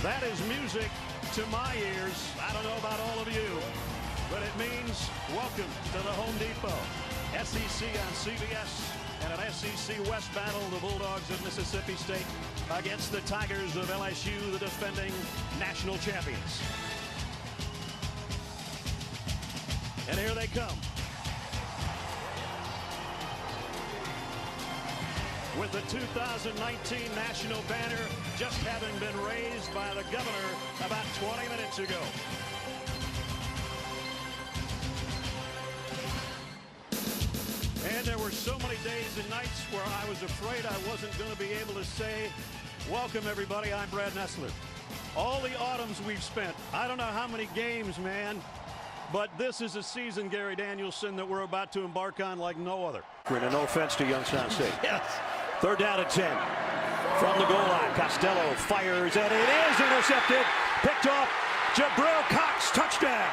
That is music to my ears. I don't know about all of you, but it means welcome to the Home Depot. SEC on CBS and an SEC West battle. The Bulldogs of Mississippi State against the Tigers of LSU, the defending national champions. And here they come. With the 2019 national banner just having been raised by the governor about 20 minutes ago. And there were so many days and nights where I was afraid I wasn't going to be able to say, welcome everybody, I'm Brad Nessler. All the autumns we've spent, I don't know how many games, man, but this is a season, Gary Danielson, that we're about to embark on like no other. No offense to Youngstown State. Yes. Third down and 10. From the goal line, Costello fires, and it is intercepted. Picked off. Jabril Cox, touchdown.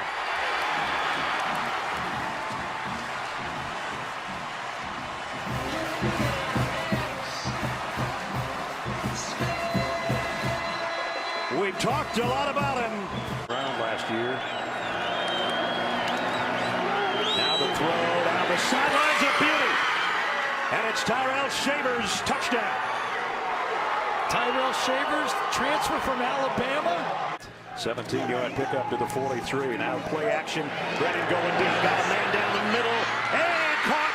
We talked a lot about him. Round last year. Now the throw down the sidelines of beauty. And it's Tyrell Shavers' touchdown. Tyrell Shavers, transfer from Alabama. 17-yard pickup to the 43. Now play action. Brennan going deep. Got a man down the middle. And caught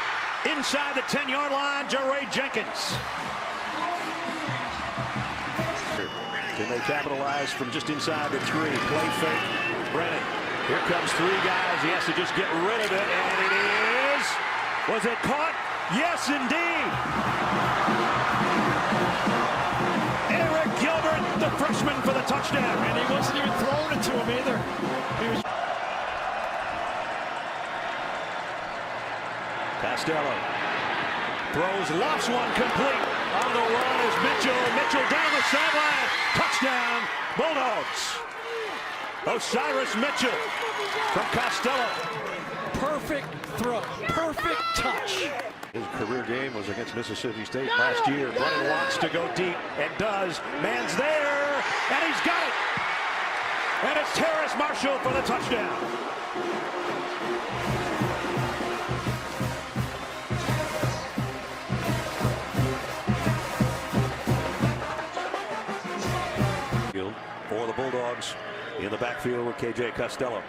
inside the 10-yard line. Jaray Jenkins. Can they capitalize from just inside the 3? Play fake. Brennan. Here comes 3 guys. He has to just get rid of it. And it is. Was it caught? Yes, indeed. Eric Gilbert, the freshman, for the touchdown. And he wasn't even throwing it to him either. He was... Costello throws, lofts one complete. On the run is Mitchell. Mitchell down the sideline. Touchdown, Bulldogs. Osiris Mitchell from Costello. Perfect throw. Perfect touch. His career game was against Mississippi State last year. Brennan wants to go deep and does. Man's there, and he's got it. And it's Terrace Marshall for the touchdown. For the Bulldogs in the backfield with KJ Costello.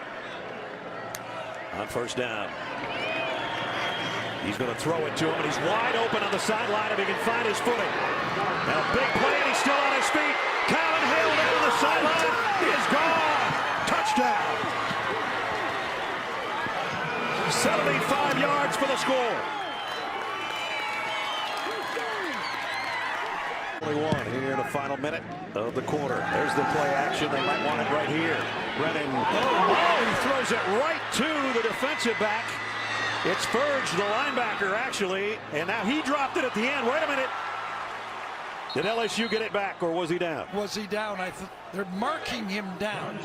On first down. He's going to throw it to him, and he's wide open on the sideline if he can find his footing. Now a big play, and he's still on his feet. Calvin Hale down the sideline. He is gone. Touchdown. 75 yards for the score. 21 here in the final minute of the quarter. There's the play action. They might want it right here. Brennan. Oh, he throws it right to the defensive back. It's Furge, the linebacker, actually, and now he dropped it at the end. Wait a minute. Did LSU get it back, or was he down? Was he down? They're marking him down.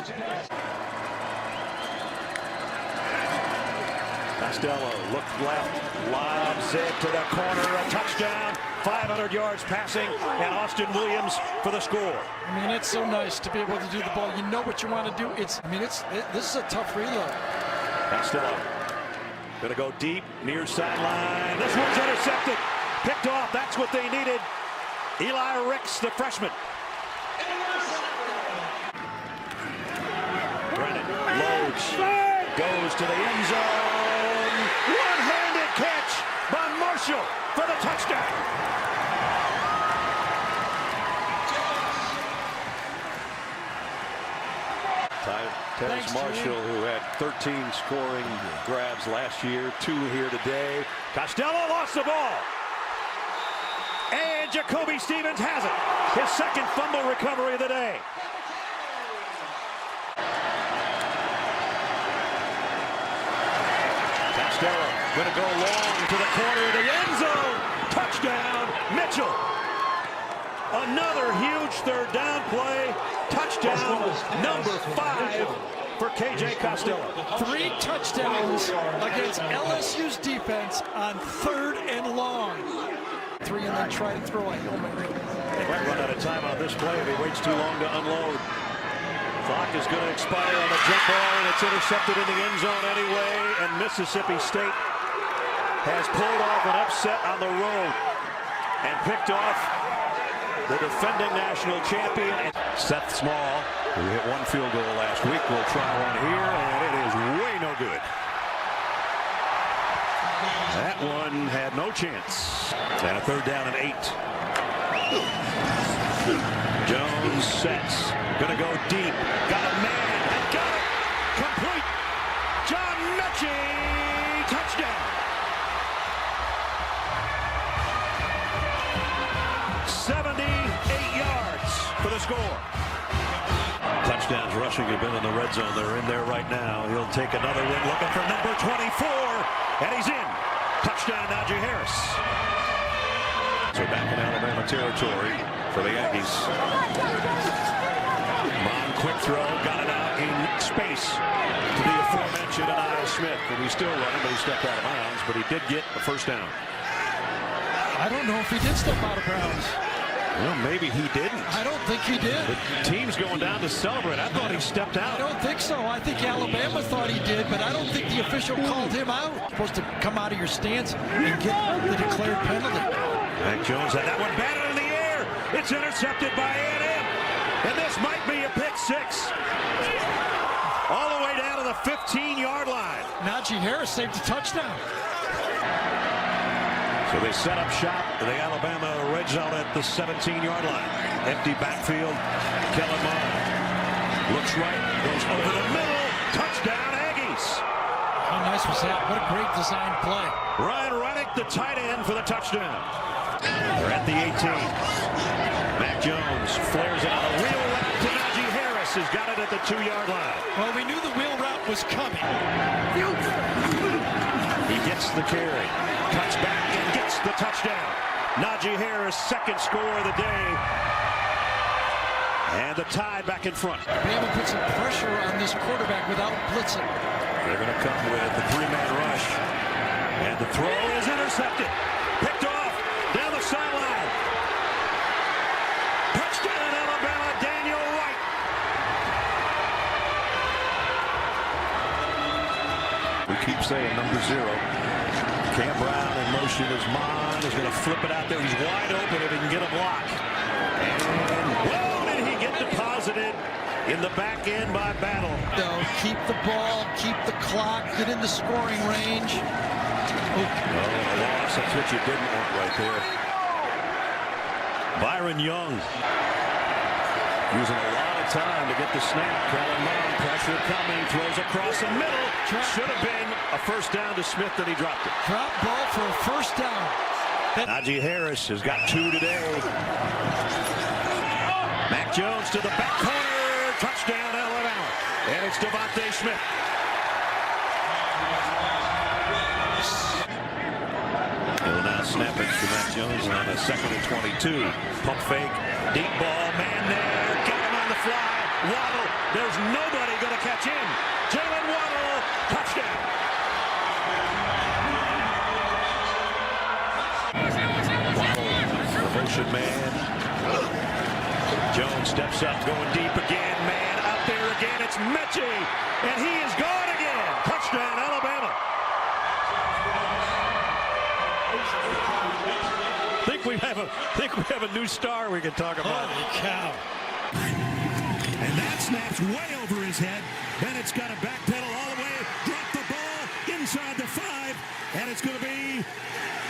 Costello looked left, lobs it to the corner, a touchdown, 500 yards passing, and Austin Williams for the score. I mean, it's so nice to be able to do the ball. You know what you want to do. This is a tough reload. Costello going to go deep, near sideline. This one's intercepted, picked off. That's what they needed. Eli Ricks, the freshman. Brennan loads, goes to the end zone. One-handed catch by Marshall for the touchdown. Terrace Marshall, who had 13 scoring grabs last year, 2 here today. Costello lost the ball. And Jacoby Stevens has it. His second fumble recovery of the day. Costello going to go long to the corner of the end zone. Touchdown, Mitchell. Another huge third down play. Touchdown number 5 for KJ Costello. 3 touchdowns against LSU's defense on 3rd and long. 3 and then try to throw a Hail Mary. They might run out of time on this play if he waits too long to unload. Clock is going to expire on the jump ball, and it's intercepted in the end zone anyway. And Mississippi State has pulled off an upset on the road and picked off the defending national champion. Seth Small, who hit one field goal last week, will try one here, and it is way no good. That one had no chance. And a 3rd down and 8. Jones sets. Gonna go deep. Got a man. And got it. Complete. John Mechie. Touchdown. 78 yards for the score. Touchdowns rushing have been in the red zone. They're in there right now. He'll take another win looking for number 24. And he's in. Touchdown, Najee Harris. So back in Alabama territory for the Aggies. Mon, quick throw, got it out in space to the aforementioned Anaya Smith. And he's still running, but he stepped out of bounds. But he did get a 1st down. I don't know if he did step out of bounds. Well, maybe he didn't. I don't think he did. The team's going down to celebrate. I thought he stepped out. I don't think so. I think Alabama thought he did, but I don't think the official called him out. You're supposed to come out of your stance and get the declared penalty. Mac Jones had that one batted in the air. It's intercepted by A&M. And this might be a pick 6. All the way down to the 15-yard line. Najee Harris saved a touchdown. So they set up shop in the Alabama red zone at the 17-yard line. Empty backfield. Kellen Mond looks right, goes over the middle. Touchdown, Aggies. How nice was that? What a great design play. Ryan Reddick, the tight end, for the touchdown. They're at the 18. Mac Jones flares it on a wheel route to Najee Harris, who's got it at the 2-yard line. Well, we knew the wheel route was coming. He gets the carry, cuts back and gets the touchdown. Najee Harris, 2nd score of the day. And the Tide back in front. Bama put some pressure on this quarterback without blitzing. They're going to come with the 3-man rush. And the throw is intercepted. Picked off down the sideline. Touchdown, Alabama, Daniel Wright. We keep saying number 0. Cam Brown in motion as Mon is going to flip it out there. He's wide open if he can get a block. And whoa, did he get deposited in the back end by Battle. So keep the ball, keep the clock, get in the scoring range. Oh, a loss. That's what you didn't want right there. Byron Young using a lot of time to get the snap. Kellen Mond, pressure coming, throws across the middle. Should have been a 1st down to Smith, and he dropped it. Drop ball for a 1st down. Najee Harris has got 2 today. Mac Jones to the back corner. Touchdown, Alabama. And it's Devontae Smith. He'll now snap it to Mac Jones on a 2nd and 22. Pump fake. Deep ball. Man there. Got him on the fly. Waddle. There's nobody going to catch him. Jalen Waddle. Touchdown. Waddle. Motion man. Jones steps up, going deep again. Man out there again. It's Mechie. And he is gone again. Touchdown, Alabama. Think we have a new star we can talk about. Holy cow. And that snaps way over his head. Bennett's got a backpedal all the way. Drop the ball inside the 5. And it's going to be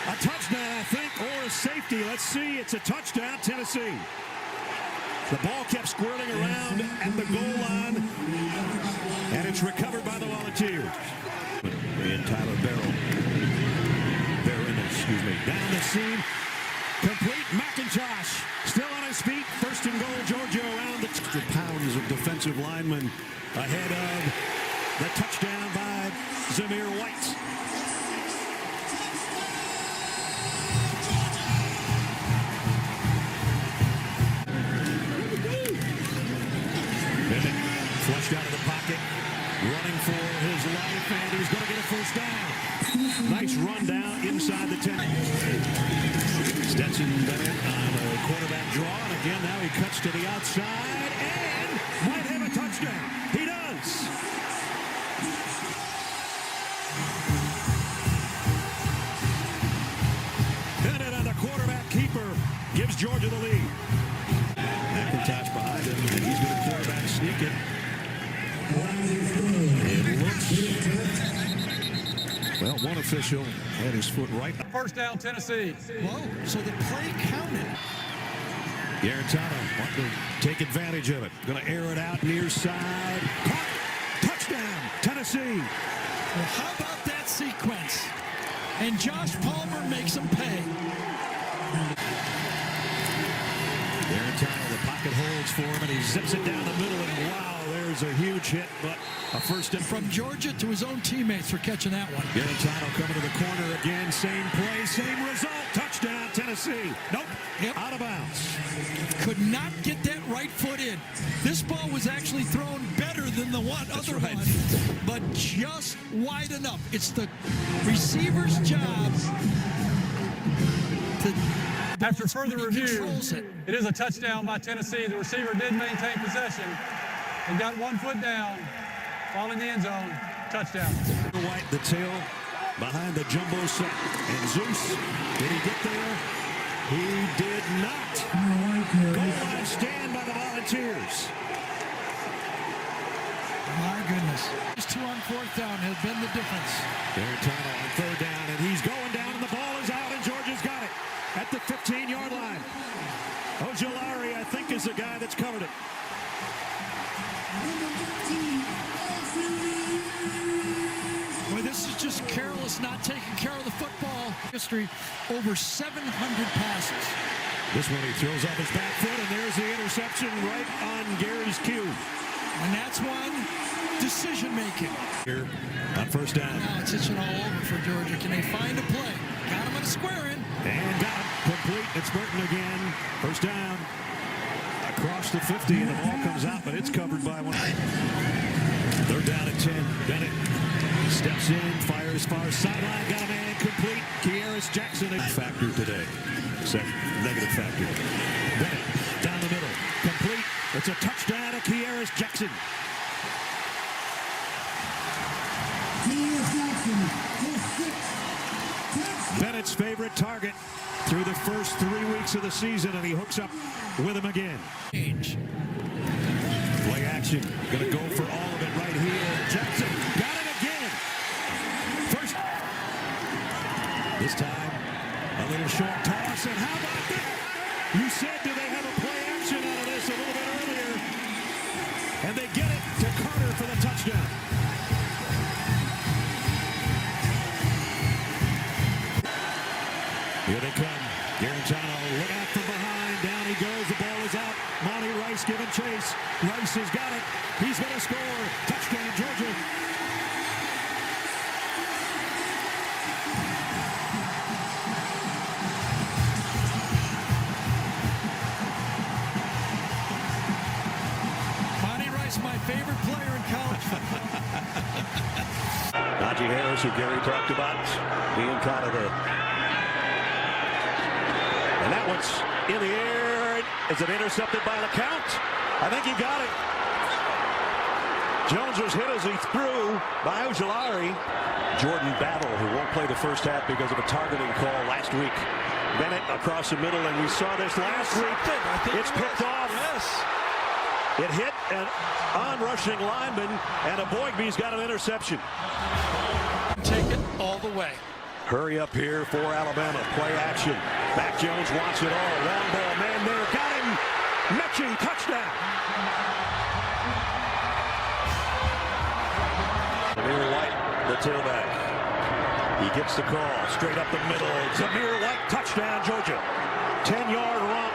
a touchdown, I think, or a safety. Let's see. It's a touchdown, Tennessee. The ball kept squirting around at the goal line. And it's recovered by the Volunteers. And Tyler Barron, down the seam. Complete. McIntosh still on his feet. 1st and goal. Georgia around the extra pounds of defensive linemen ahead of the touchdown by Zamir White. Bennett flushed out of the pocket, running for his life, and he's going to get a 1st down. Nice run down inside the 10. Stetson Bennett on a quarterback draw, and again now he cuts to the outside and might have a touchdown. touchdown. He does. Bennett on the quarterback keeper gives Georgia the lead. McIntosh behind him, and he's going to quarterback sneak it. It looks... Well, one official had his foot right. First down, Tennessee. Whoa, so the play counted. Garantano wanting to take advantage of it. Going to air it out near side. Caught. Touchdown, Tennessee. Well, how about that sequence? And Josh Palmer makes him pay. Garantano, the pocket holds for him, and he zips it down the middle, and wow, there's a huge hit, but a first down. From Georgia to his own teammates for catching that one. Garantano coming to the corner again, same play, same result. Touchdown, Tennessee. Nope, out of bounds. Could not get that right foot in. This ball was actually thrown better than the other one, but just wide enough. It's the receiver's job to... After further review, it is a touchdown by Tennessee. The receiver did maintain possession and got 1 foot down, ball in the end zone, touchdown. White, the tail behind the jumbo set. And Zeus, did he get there? He did not. Goal line stand by the Volunteers. My goodness. These two on fourth down has been the difference. Garantano on third down, and he's going down, and the ball is out, and Georgia's got it at the 15-yard line. Ojulari, I think, is the guy that's covered it. Well, this is just careless, not taking care of the football. History, over 700 passes. This one he throws off his back foot, and there's the interception right on Gary's cue. And that's one decision-making. Here on first down. Now it's itching all over for Georgia. Can they find a play? Got him on a square in. And got him complete. It's Burton again. First down. Across the 50, and the ball comes out, but it's covered by one. Third down at 10. Bennett steps in, fires far sideline, got a man complete. Kearis Jackson, a factor today. Second negative factor. Bennett down the middle, complete. It's a touchdown to Kearis Jackson. Bennett's favorite target through the first 3 weeks of the season, and he hooks up with him again. Play action, gonna go for all of it right here. Jackson got it again. First, this time a little short toss, and how about that? You said, do they have a play action out of this a little bit earlier? And they get it to Carter for the touchdown. Here they come. Garantano, look out from behind. Down he goes. The ball is out. Monty Rice giving chase. Rice has got it. He's going to score. Touchdown, Georgia. Monty Rice, my favorite player in college football. Najee Harris, who Gary talked about, being kind of the... And that one's in the air. Is it intercepted by LeCount? I think he got it. Jones was hit as he threw by Ojulari. Jordan Battle, who won't play the first half because of a targeting call last week. Bennett across the middle, and we saw this last week. It's picked off. Yes. It hit an on-rushing lineman, and Aboigbe's got an interception. Take it all the way. Hurry up here for Alabama. Play action. Mac Jones wants it all. Long ball, man there. Got him. Mechie, touchdown. Zamir White, the tailback. He gets the call. Straight up the middle. Zamir White, touchdown, Georgia. 10-yard run.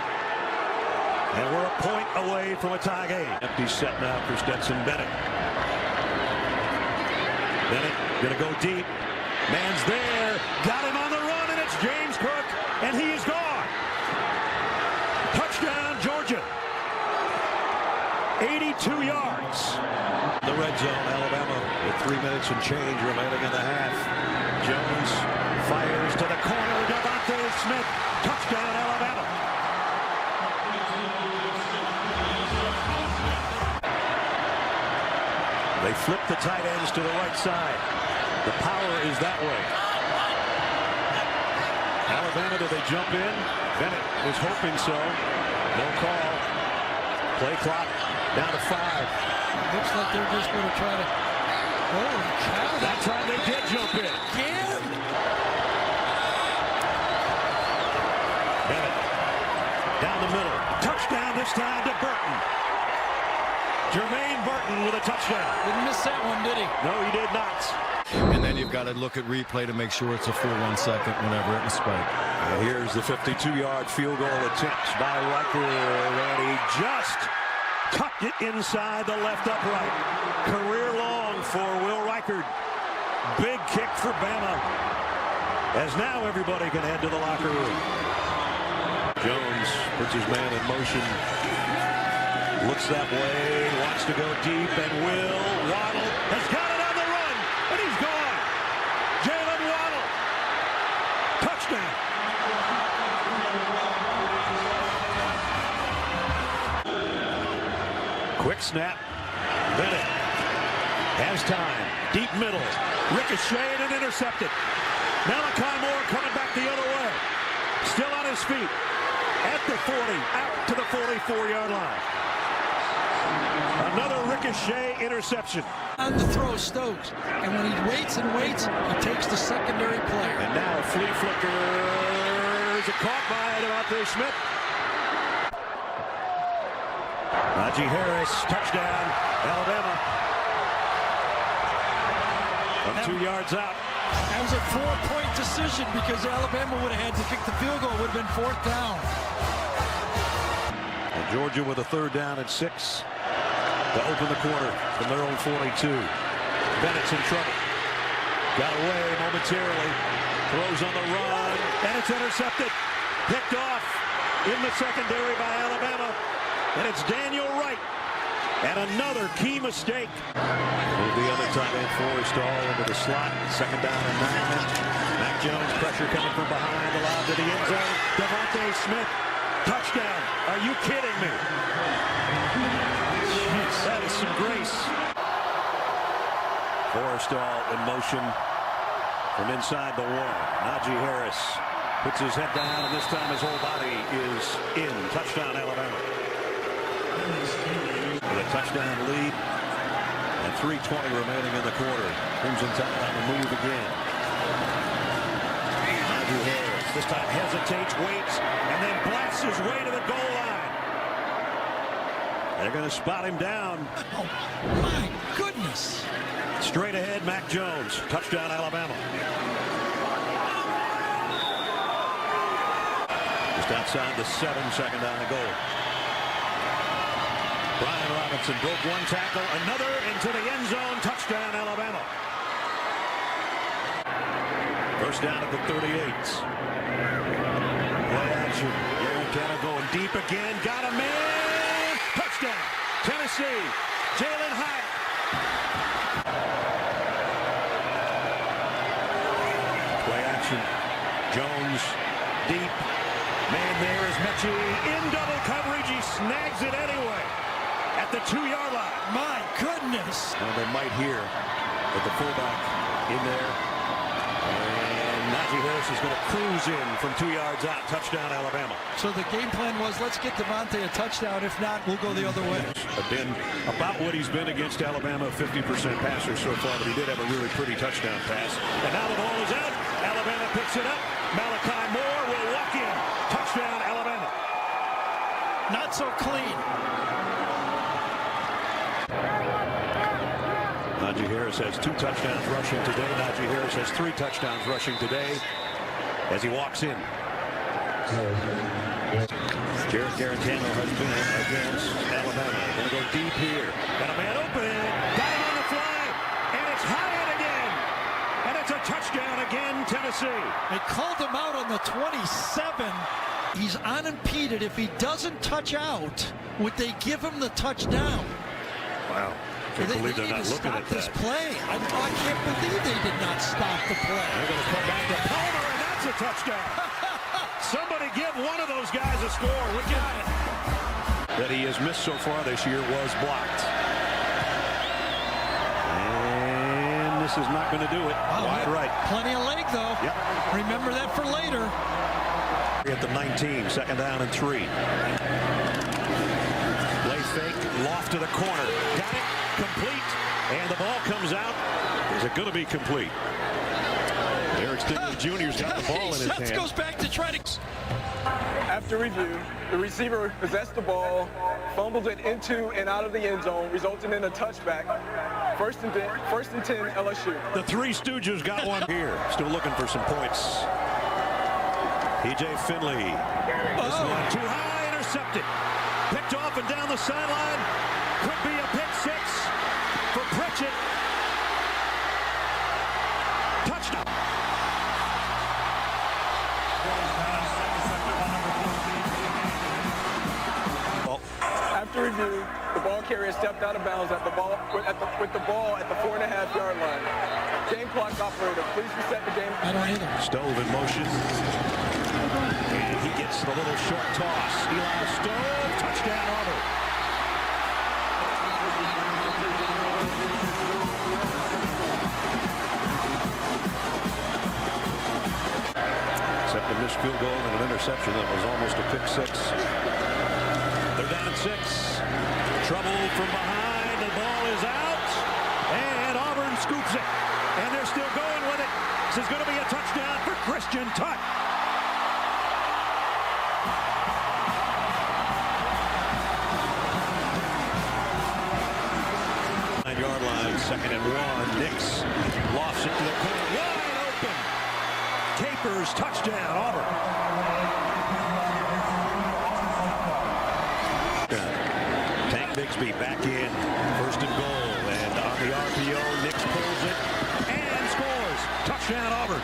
And we're a point away from a tie game. Empty set now for Stetson Bennett. Bennett gonna go deep. Man's there. Got him on the run, and it's James Cook, and he is gone. Touchdown, Georgia. 82 yards. The red zone, Alabama, with 3 minutes and change remaining in the half. Jones fires to the corner. Devontae Smith. Touchdown, Alabama. flip the tight ends to the right side. The power is that way. Alabama, do they jump in? Bennett was hoping so. No call. Play clock down to 5. Looks like they're just going to try to. Holy cow! That time they did jump in. Again? Bennett down the middle. Touchdown this time to Burton. Jermaine Burton with a touchdown. Didn't miss that one, did he? No, he did not. And then you've got to look at replay to make sure it's a full 1 second whenever it was spiked. And here's the 52-yard field goal attempt by Riker, and he just tucked it inside the left upright. Career long for Will Riker. Big kick for Bama, as now everybody can head to the locker room. Jones puts his man in motion. Looks that way, wants to go deep, and Will Waddle has got it on the run, and he's gone. Jalen Waddle, touchdown. Quick snap. Bennett has time. Deep middle. Ricocheted and intercepted. Malachi Moore coming back the other way. Still on his feet. At the 40. Out to the 44-yard line. Another ricochet interception. On the throw, Stokes. And when he waits and waits, he takes the secondary player. And now flea flickers. Caught by Devontae Smith. Najee Harris, touchdown, Alabama. From 2 yards out. That was a 4-point decision because Alabama would have had to kick the field goal. It would have been 4th down. And Georgia with a 3rd down and 6 to open the quarter from their own 42. Bennett's in trouble. Got away momentarily. Throws on the run. And it's intercepted. Picked off in the secondary by Alabama. And it's Daniel Wright. And another key mistake. Move the other tight end Forrestall into the slot. 2nd down and 9. Mac Jones, pressure coming from behind. Allowed to the end zone. Devontae Smith. Touchdown. Are you kidding me? That is some grace. Forrestall in motion from inside the 1. Najee Harris puts his head down, and this time his whole body is in. Touchdown, Alabama. With a touchdown lead and 3:20 remaining in the quarter. Crimson Tide on the move again. Najee Harris this time hesitates, waits, and then blasts his way to the goal line. They're going to spot him down. Oh, my goodness. Straight ahead, Mac Jones. Touchdown, Alabama. Just outside the 7, 2nd down and goal. Brian Robinson broke one tackle, another into the end zone. Touchdown, Alabama. 1st down at the 38. Play action. Garantano going deep again. Got a man. Touchdown. Tennessee. Jalen Hyatt. Play action. Jones deep. Man there is Mechie in double coverage. He snags it anyway. At the 2-yard line. My goodness. And they might hear that the fullback in there. And Najee Harris is going to cruise in from 2 yards out. Touchdown, Alabama. So the game plan was, let's get Devontae a touchdown. If not, we'll go the other way. Have been about what he's been against Alabama, 50% passer so far, but he did have a really pretty touchdown pass. And now the ball is out. Alabama picks it up. Malachi Moore will walk in. Touchdown, Alabama. Not so clean. Najee Harris has 2 touchdowns rushing today. Najee Harris has 3 touchdowns rushing today as he walks in. Jared Garantano has been against Alabama. Going to go deep here. Got a man open. Got him on the fly. And it's Hyatt again. And it's a touchdown again, Tennessee. They called him out on the 27. He's unimpeded. If he doesn't touch out, would they give him the touchdown? Wow. Can't believe they're not looking at this that. Play. I can't believe they did not stop the play. They're going to come back to Palmer, and that's a touchdown. Somebody give one of those guys a score, would you? That he has missed so far this year was blocked. is not going to do it. Wide right. Plenty of leg, though. Yep. Remember that for later. At the 19, second down and 3. Play fake, loft to the corner. Got it, complete, and the ball comes out. Is it going to be complete? Eric Stingley Jr.'s got the ball in his hand. Goes back to try to... After review, the receiver possessed the ball, fumbled it into and out of the end zone, resulting in a touchback. First and 10 LSU. The Three Stooges got one here. Still looking for some points. P.J. Finley. This one too high, intercepted. Picked off and down the sideline. Could be a pick six for Pritchett. Touchdown. After review, the ball carrier stepped out of bounds with the ball at the 4.5-yard line. Game clock operator, please reset the game. I don't either. Stove in motion. And he gets the little short toss. Eli Stove, touchdown Auburn. Except a missed field goal and an interception that was almost a pick six. They're down at 6. Trouble from behind. The ball is out. And Auburn scoops it. And they're still going with it. This is going to be a touchdown for Christian Tutt. Yard line, second and 1. Nix lofts it to the corner. Wide open. Capers, touchdown, Auburn. Tank Bigsby back in. First and goal. And on the RPO, Nix pulls it and scores. Touchdown, Auburn.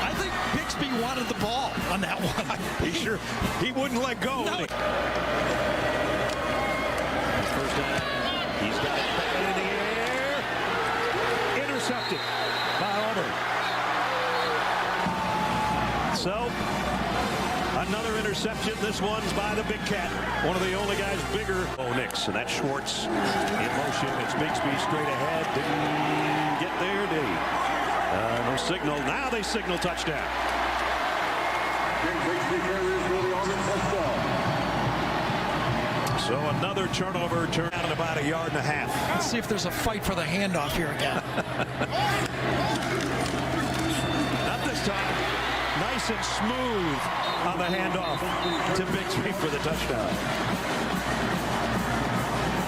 I think Bixby wanted the ball on that one. He wouldn't let go. No. First down. He's got it back in the air. Intercepted by Auburn. So, another interception. This one's by the Big Cat. One of the only guys bigger. Oh, Nix. And that's Schwartz in motion. It's Bigsby straight ahead. Didn't get there, did he? No signal. Now they signal touchdown. So another turnover, turn out about 1.5 yards. Let's see if there's a fight for the handoff here again. Not this time. Nice and smooth on the handoff to Bigsby for the touchdown.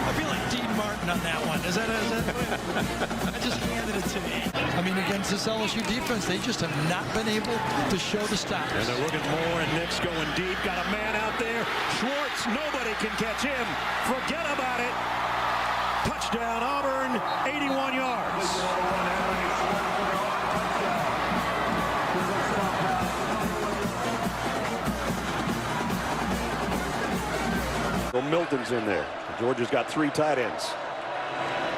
I feel like Dean Martin on that one. Is that I just handed it to me. I mean, against this LSU defense, they just have not been able to show the stops. And they're looking more, and Nix going deep. Got a man out there. Schwartz, nobody can catch him. Forget about it. Touchdown, Auburn, 81 yards. Well, Milton's in there. Georgia's got 3 tight ends.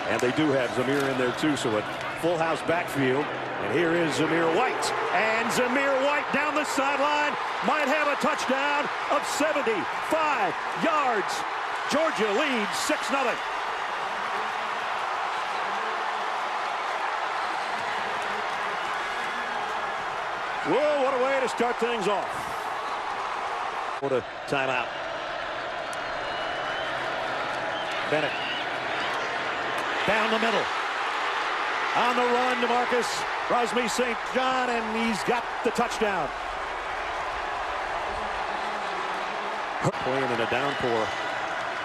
And they do have Zamir in there, too, so a full house backfield. And here is Zamir White. And Zamir White down the sideline might have a touchdown of 75 yards. Georgia leads 6-0. Whoa, what a way to start things off. What a timeout. Bennett. Down the middle. On the run, DeMarcus Rosme St. John, and he's got the touchdown. Playing in a downpour.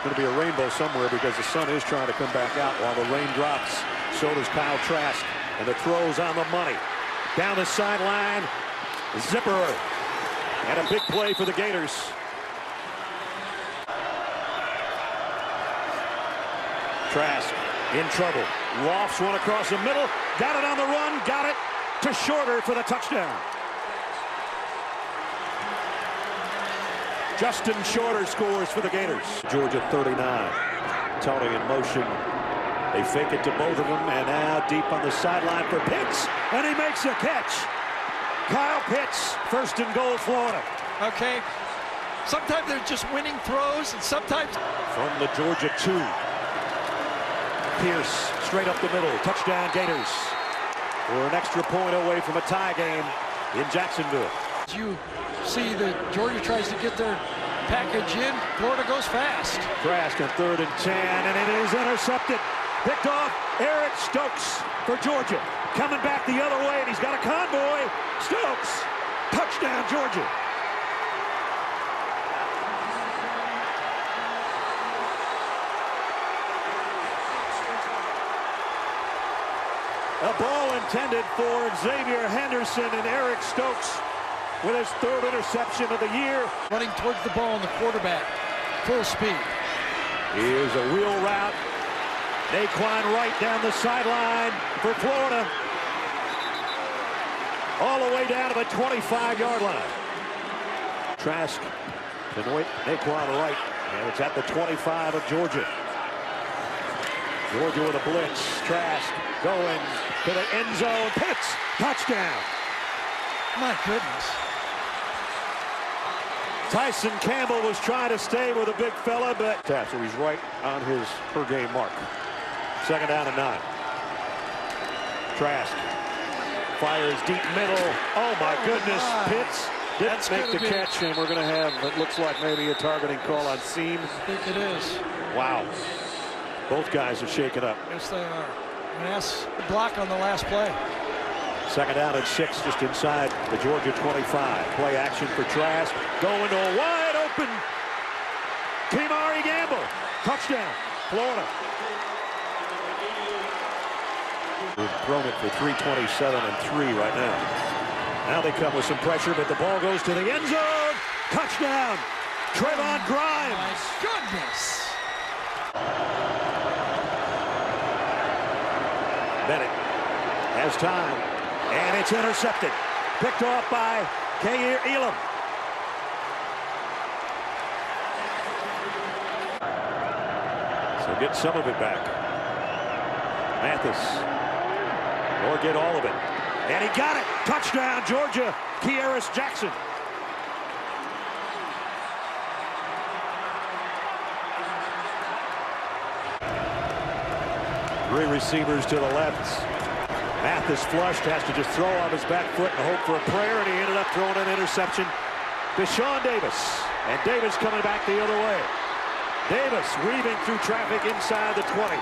Going to be a rainbow somewhere because the sun is trying to come back out while the rain drops. So does Kyle Trask, and the throw's on the money. Down the sideline, Zipper, and a big play for the Gators. Trask in trouble. Lofts one across the middle. Got it on the run. Got it to Shorter for the touchdown. Justin Shorter scores for the Gators. Georgia 39. Tony in motion. They fake it to both of them. And now deep on the sideline for Pitts. And he makes a catch. Kyle Pitts, first and goal, Florida. Okay. Sometimes they're just winning throws, and sometimes from the Georgia 2. Pierce straight up the middle. Touchdown Gators. We're an extra point away from a tie game in Jacksonville. You see that Georgia tries to get their package in. Florida goes fast. Trask on 3rd and 10, and it is intercepted. Picked off Eric Stokes for Georgia. Coming back the other way, and he's got a convoy. Stokes, touchdown Georgia. A ball intended for Xavier Henderson, and Eric Stokes with his 3rd interception of the year. Running towards the ball, and the quarterback, full speed. Here's a wheel route. Naquan Wright down the sideline for Florida. All the way down to the 25-yard line. Trask and Naquan Wright, and it's at the 25 of Georgia. Georgia with a blitz. Trask going to the end zone. Pitts, touchdown. My goodness. Tyson Campbell was trying to stay with a big fella, but so he's right on his per-game mark. 2nd down and 9. Trask fires deep middle. Oh my goodness. Pitts didn't make the catch, and we're going to have, it looks like maybe a targeting call on Seam. I think it is. Wow. Both guys are shaken up. Yes, they are. Mass block on the last play. 2nd down and 6 just inside the Georgia 25. Play action for Trask. Going to a wide open Kimari Gamble. Touchdown, Florida. We've thrown it for 327 and 3 right now. Now they come with some pressure, but the ball goes to the end zone. Touchdown, Trayvon Grimes. My goodness. Bennett has time, and it's intercepted. Picked off by Kair Elam. So get some of it back. Mathis, or get all of it. And he got it. Touchdown, Georgia. Kearis Jackson. Three receivers to the left. Mathis flushed, has to just throw on his back foot and hope for a prayer, and he ended up throwing an interception to Sean Davis. And Davis coming back the other way. Davis weaving through traffic inside the 20.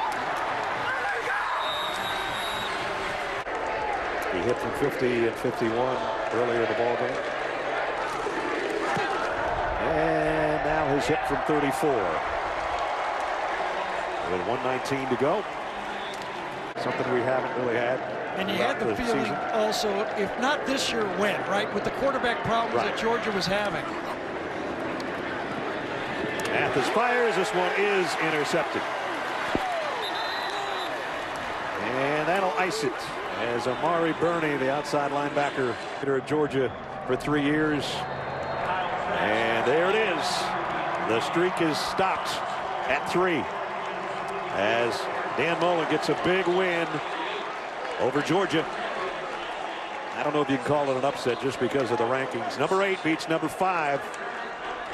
He hit from 50 and 51 earlier in the ball game. And now his hit from 34. With 1:19 to go. Something we haven't really had. And you had the feeling season. Also, if not this year, when, right? With the quarterback problems that Georgia was having. Mathis fires. This one is intercepted. And that'll ice it as Amari Burney, the outside linebacker at Georgia for 3 years. And there it is. The streak is stopped at 3 as Dan Mullen gets a big win over Georgia. I don't know if you can call it an upset just because of the rankings. Number 8 beats number 5,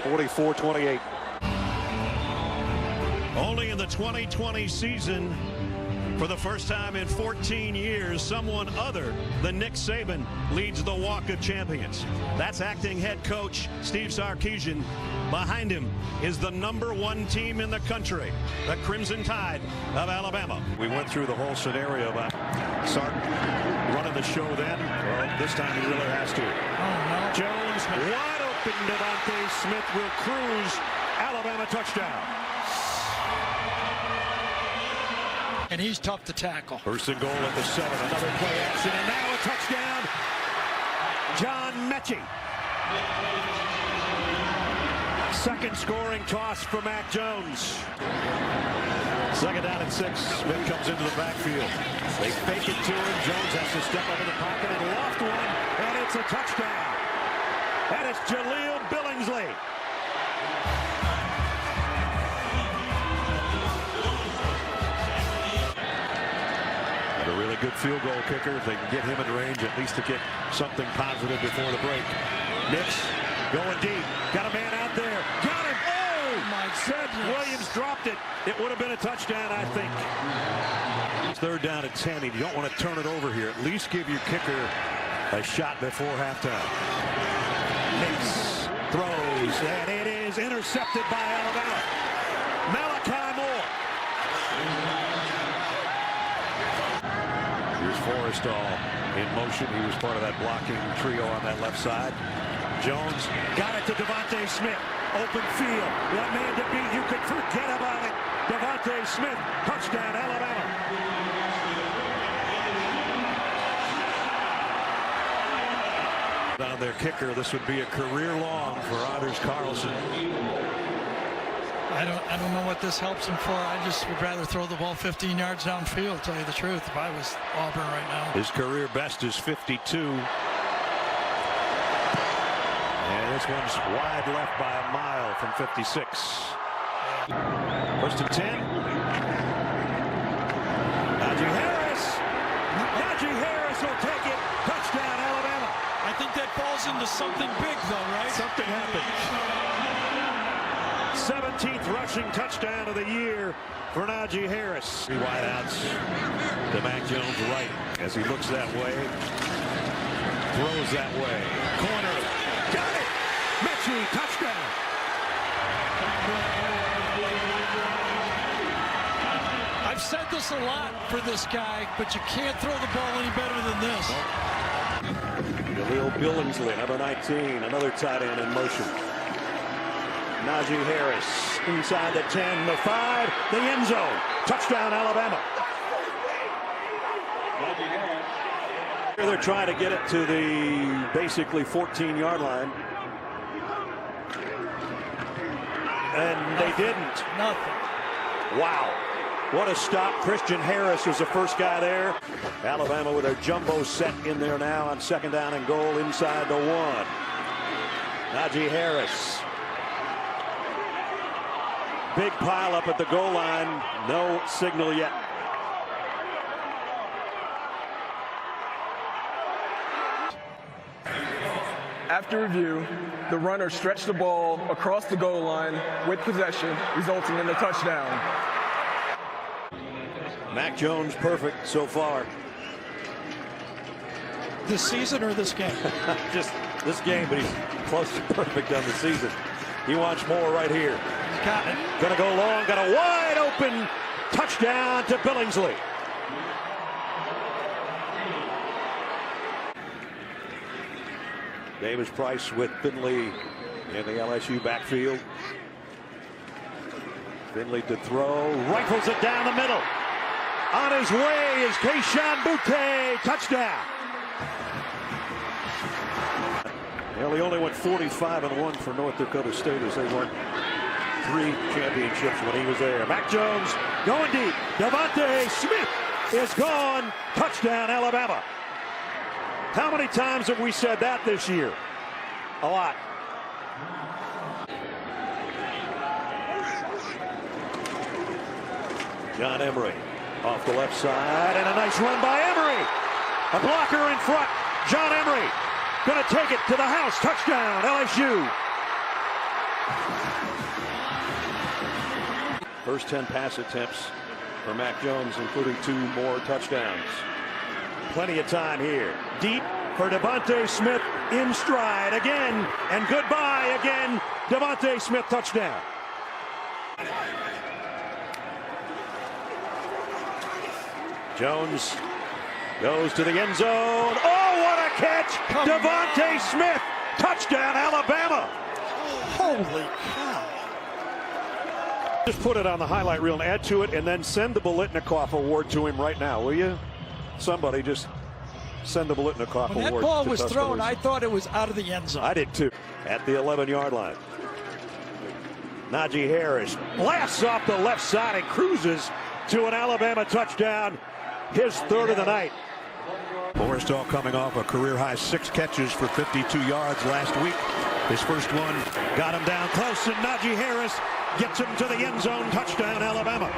44-28. Only in the 2020 season, for the first time in 14 years, someone other than Nick Saban leads the Walk of Champions. That's acting head coach Steve Sarkisian. Behind him is the #1 team in the country, the Crimson Tide of Alabama. We went through the whole scenario about Sark running the show then. Well, this time he really has to. Jones, wide open. Devontae Smith will cruise. Alabama touchdown. And he's tough to tackle. First and goal at the 7. Another play action, and now a touchdown. John Mechie. Second scoring toss for Mac Jones. 2nd down and 6. Smith comes into the backfield. They fake it to him. Jones has to step up in the pocket and loft one, and it's a touchdown. And it's Jaleel Billingsley. A really good field goal kicker. If they can get him in range, at least to get something positive before the break. Nix going deep. Got a man out there. Got him. Oh, my Said Williams dropped it. It would have been a touchdown, I think. It's 3rd down and 10. You don't want to turn it over here. At least give your kicker a shot before halftime. Hicks throws, and it is intercepted by Alabama. Malachi Moore. Here's Forrestall in motion. He was part of that blocking trio on that left side. Jones got it to Devontae Smith. Open field. One man to beat. You could forget about it. Devontae Smith. Touchdown, Alabama. On their kicker, this would be a career long for Anders Carlson. I don't know what this helps him for. I just would rather throw the ball 15 yards downfield, tell you the truth, if I was Auburn right now. His career best is 52. And this one's wide left by a mile from 56. 1st and 10. Najee Harris. Najee Harris will take it. Touchdown, Alabama. I think that falls into something big, though, right? Something happened. 17th rushing touchdown of the year for Najee Harris. 3 wideouts to Mac Jones right as he looks that way. Throws that way. Corner. Got it. Mechie, touchdown. I've said this a lot for this guy, but you can't throw the ball any better than this. Jaleel Billingsley, number 19, another tight end in motion. Najee Harris inside the 10, the 5, the end zone. Touchdown, Alabama. They're trying to get it to the basically 14-yard line. And they didn't. Nothing. Wow. What a stop. Christian Harris was the first guy there. Alabama with their jumbo set in there now on 2nd down and goal inside the 1. Najee Harris. Big pile up at the goal line. No signal yet. After review, the runner stretched the ball across the goal line with possession, resulting in a touchdown. Mac Jones perfect so far. This season or this game? Just this game, but he's close to perfect on the season. He wants more right here. Got it. Gonna go long, got a wide open touchdown to Billingsley. Davis Price with Finley in the LSU backfield. Finley to throw, rifles it down the middle. On his way is Keyshawn Boutte, touchdown. Well, he only went 45-1 for North Dakota State as they won 3 championships when he was there. Mac Jones going deep. Devontae Smith is gone. Touchdown, Alabama. How many times have we said that this year? A lot. John Emery off the left side, and a nice run by Emery. A blocker in front. John Emery going to take it to the house. Touchdown, LSU. First 10 pass attempts for Mac Jones, including 2 more touchdowns. Plenty of time here. Deep for Devontae Smith in stride again, and goodbye again. Devontae Smith touchdown. Jones goes to the end zone. Oh, what a catch! Devontae Smith, touchdown, Alabama. Holy cow. Just put it on the highlight reel and add to it, and then send the Bolitnikoff Award to him right now, will you? Somebody just send the Bolitnikoff When Award. that ball to was thrown, Tuscaloosa. I thought it was out of the end zone. I did too. At the 11-yard line. Najee Harris blasts off the left side and cruises to an Alabama touchdown. His 3rd of the night. Forrestall coming off a career-high 6 catches for 52 yards last week. His first one Got him down close, and Najee Harris gets him to the end zone. Touchdown, Alabama.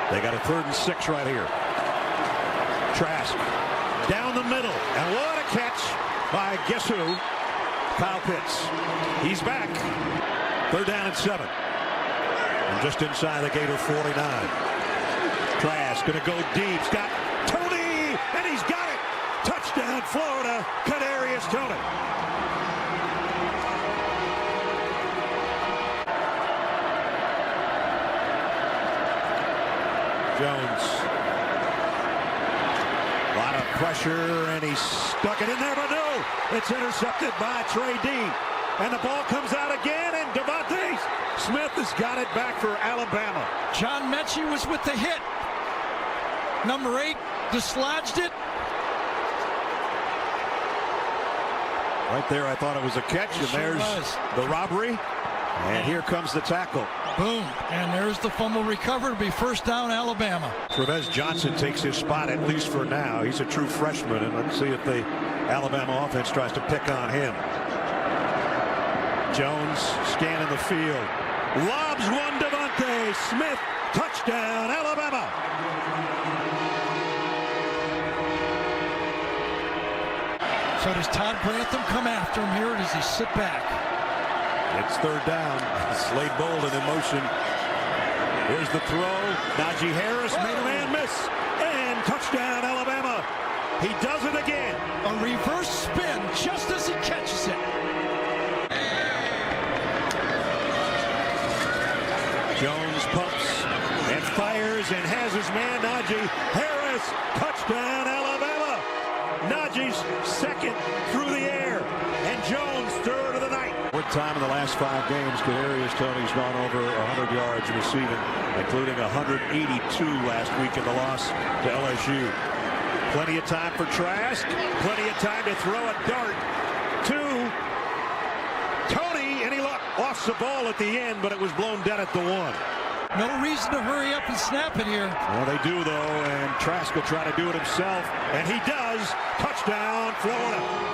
They got a 3rd and 6 right here. Trask down the middle, and what a catch by guess who? Kyle Pitts. He's back. 3rd down and 7. And just inside the Gator 49. Trask going to go deep. He's got Tony, and he's got it. Touchdown, Florida. Kadarius Toney. Jones. A lot of pressure, and he stuck it in there, but no. It's intercepted by Trey Dean. And the ball comes out again, and Devontae Smith has got it back for Alabama. John Mechie was with the hit. Number 8 dislodged it. Right there, I thought it was a catch, and there's the robbery. And here comes the tackle. Boom. And there's the fumble recovered. It'll be 1st down, Alabama. Trevez Johnson takes his spot, at least for now. He's a true freshman, and let's see if the Alabama offense tries to pick on him. Jones scanning the field. Lobs one, Devontae Smith. Touchdown, Alabama. So does Todd Grantham come after him here, or does he sit back? It's 3rd down. Slade Bolden in motion. Here's the throw. Najee Harris made a man miss. And touchdown, Alabama. He does it again. A reverse spin just as he catches it. Jones pumps and fires and has his man Najee Harris. Touchdown, Alabama. Najee's 2nd through the air. And Jones 3rd of the night. 4th time in the last 5 games, Kadarius Toney's gone over 100 yards receiving, including 182 last week in the loss to LSU. Plenty of time for Trask. Plenty of time to throw a dart to Toney, and he lost the ball at the end, but it was blown dead at the 1. No reason to hurry up and snap it here. Well, they do, though, and Trask will try to do it himself, and he does. Touchdown, Florida.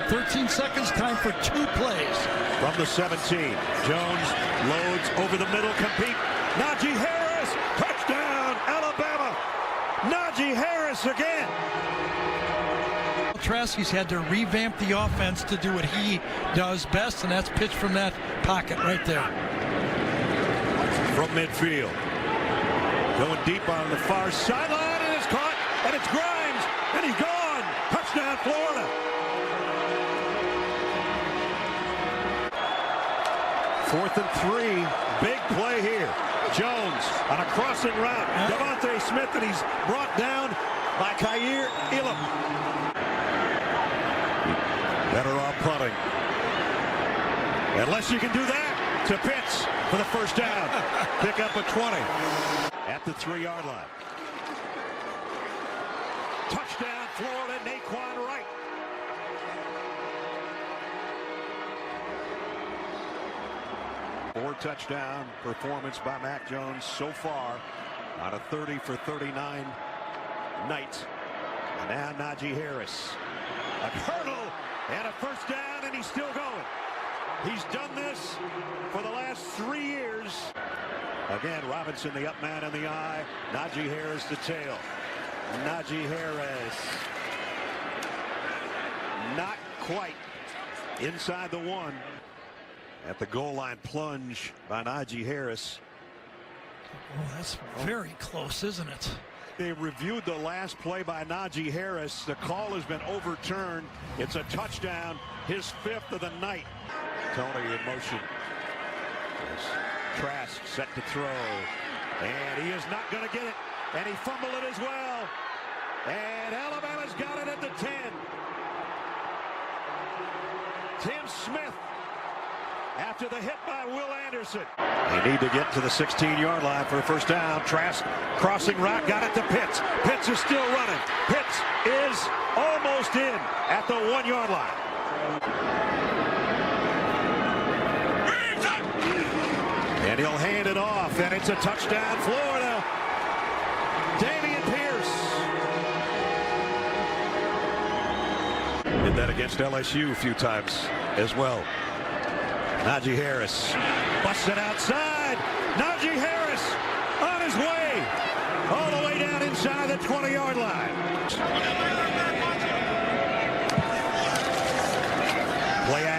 13 seconds, time for 2 plays. From the 17, Jones loads over the middle, compete. Najee Harris, touchdown, Alabama. Najee Harris again. Trask's had to revamp the offense to do what he does best, and that's pitch from that pocket right there. From midfield. Going deep on the far sideline, and it's caught, and it's Grimes, and he's gone. Touchdown, Florida. Fourth and 3, big play here. Jones on a crossing route. Devontae Smith, and he's brought down by Kaiir Elam. Better off punting. Unless you can do that to Pitts for the 1st down. Pick up a 20 at the 3-yard line. Touchdown, Florida, Naquan Wright. Four touchdown performance by Mac Jones so far on a 30 for 39 night. And now Najee Harris. A hurdle and a 1st down, and he's still going. He's done this for the last 3 years. Again, Robinson, the up man in the eye. Najee Harris, the tail. Najee Harris. Not quite inside the 1. At the goal line plunge by Najee Harris. Oh, that's very close, isn't it? They reviewed the last play by Najee Harris. The call has been overturned. It's a touchdown, his 5th of the night. Toney in motion. Trask set to throw. And he is not going to get it. And he fumbled it as well. And Alabama's got it at the 10. Tim Smith after the hit by Will Anderson. They need to get to the 16-yard line for a 1st down. Trask crossing route, got it to Pitts. Pitts is still running. Pitts is almost in at the 1-yard line. And he'll hand it off, and it's a touchdown, Florida. Dameon Pierce. Did that against LSU a few times as well. Najee Harris busts it outside. Najee Harris on his way. All the way down inside the 20-yard line.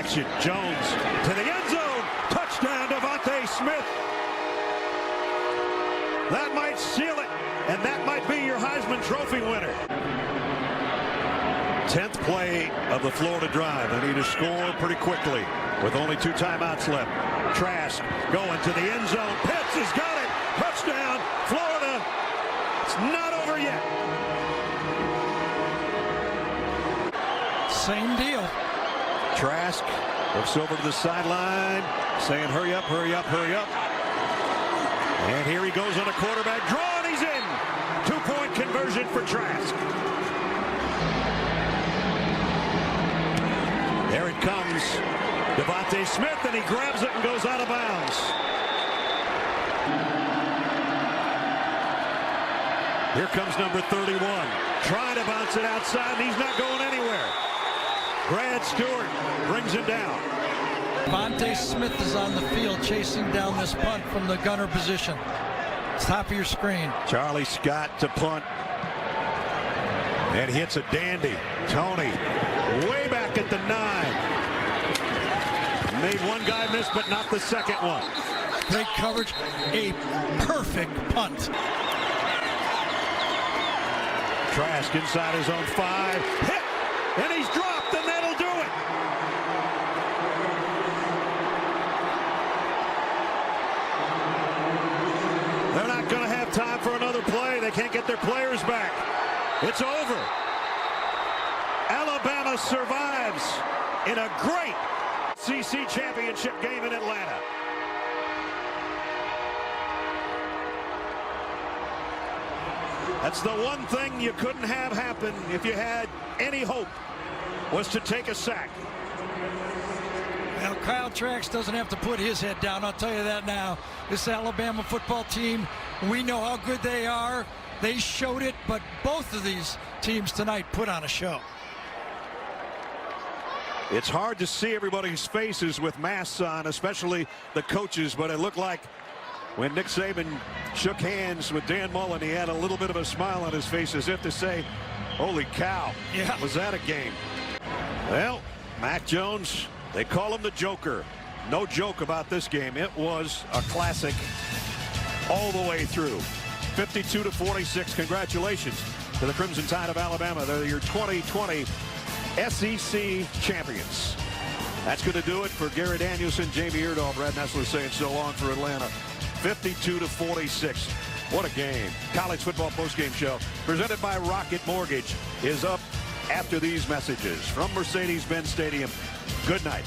reception. Jones to the end zone. Touchdown, Devontae Smith. That might seal it, and that might be your Heisman Trophy winner. 10th play of the Florida drive. They need to score pretty quickly with only 2 timeouts left. Trask going to the end zone. Pitts has got it. Touchdown, Florida. It's not over yet. Same deal. Trask looks over to the sideline, saying, hurry up, hurry up, hurry up. And here he goes on a quarterback draw, and he's in. 2-point conversion for Trask. There it comes. Devontae Smith, and he grabs it and goes out of bounds. Here comes number 31. Trying to bounce it outside, and he's not going anywhere. Brad Stewart brings him down. Devontae Smith is on the field chasing down this punt from the gunner position. Top of your screen. Charlie Scott to punt. And hits a dandy. Tony way back at the 9. Made one guy miss, but not the second one. Great coverage. A perfect punt. Trask inside his own 5. Hit! And he's dropped, and that'll do it. They're not going to have time for another play. They can't get their players back. It's over. Alabama survives in a great SEC championship game in Atlanta. That's the one thing you couldn't have happen if you had any hope, was to take a sack. Well, Kyle Trask doesn't have to put his head down, I'll tell you that now. This Alabama football team, we know how good they are. They showed it, but both of these teams tonight put on a show. It's hard to see everybody's faces with masks on, especially the coaches, but it looked like when Nick Saban shook hands with Dan Mullen, he had a little bit of a smile on his face as if to say, holy cow, yeah, was that a game? Well, Mac Jones, they call him the Joker. No joke about this game. It was a classic all the way through. 52-46. Congratulations to the Crimson Tide of Alabama. They're your 2020 SEC champions. That's going to do it for Gary Danielson, Jamie Erdahl, Brad Nessler saying so long for Atlanta. 52-46. What a game. College football postgame show presented by Rocket Mortgage is up after these messages from Mercedes-Benz Stadium. Good night.